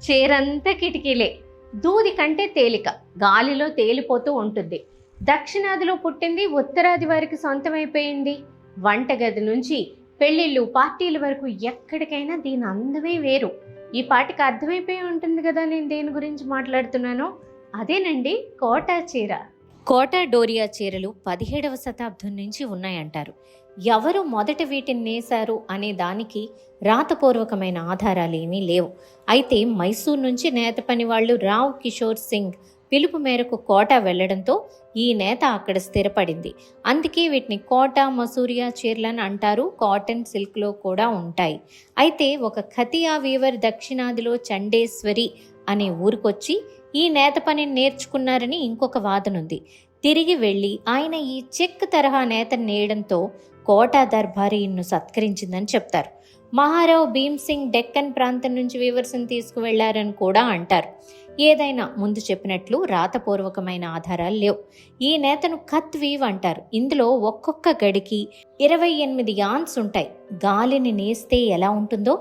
చీరంతా కిటికీలే, దూది కంటే తేలిక, గాలిలో తేలిపోతూ ఉంటుంది. దక్షిణాదిలో పుట్టింది, ఉత్తరాది వారికి సొంతమైపోయింది. వంటగది నుంచి పెళ్ళిళ్ళు పార్టీల వరకు ఎక్కడికైనా దీని అందమే వేరు. ఈ పాటికి అర్థమైపోయి ఉంటుంది కదా నేను దేని గురించి మాట్లాడుతున్నానో. అదేనండి కోటా చీర. కోటా డోరియా చీరలు 17వ శతాబ్దం నుంచి ఉన్నాయంటారు. ఎవరు మొదట వీటిని నేశారు అనే దానికి రాతపూర్వకమైన ఆధారాలు ఏమీ లేవు. అయితే మైసూర్ నుంచి నేత పని వాళ్ళు రావ్ కిషోర్ సింగ్ పిలుపు మేరకు కోటా వెళ్లడంతో ఈ నేత అక్కడ స్థిరపడింది. అందుకే వీటిని కోటా మసూరియా చీరలని అంటారు. కాటన్ సిల్క్లో కూడా ఉంటాయి. అయితే ఒక ఖతియా వీవర్ దక్షిణాదిలో చండేశ్వరి అనే ఊరికొచ్చి ఈ నేత పనిని నేర్చుకున్నారని ఇంకొక వాదనుంది. తిరిగి వెళ్ళి ఆయన ఈ చెక్ తరహా నేతను నేయడంతో కోటా దర్బారీ ఈయన్ను సత్కరించిందని చెప్తారు. మహారావు భీమ్ సింగ్ డెక్కన్ ప్రాంతం నుంచి వీవర్స్ని తీసుకువెళ్లారని కూడా అంటారు. ఏదైనా ముందు చెప్పినట్లు రాతపూర్వకమైన ఆధారాలు లేవు. ఈ నేతను ఖత్ వీవ్ అంటారు. ఇందులో ఒక్కొక్క గడికి 28 యాన్స్ ఉంటాయి. గాలిని నేస్తే ఎలా ఉంటుందో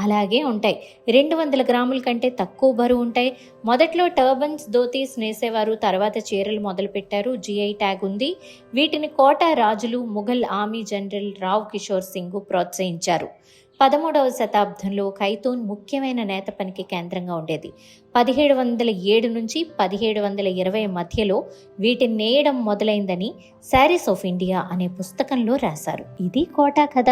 అలాగే ఉంటాయి. 200 గ్రాముల కంటే తక్కువ బరువు ఉంటాయి. మొదట్లో టర్బన్స్, ధోతీస్ నేసేవారు. తర్వాత చీరలు మొదలుపెట్టారు. GI ట్యాగ్ ఉంది. వీటిని కోటా రాజులు, ముఘల్ ఆర్మీ జనరల్ రావ్ కిషోర్ సింగ్ ప్రోత్సహించారు. 13వ శతాబ్దంలో ఖైతూన్ ముఖ్యమైన నేత పనికి కేంద్రంగా ఉండేది. 1707 నుంచి 1720 మధ్యలో వీటిని నేయడం మొదలైందని శారీస్ ఆఫ్ ఇండియా అనే పుస్తకంలో రాశారు. ఇది కోటా కథ.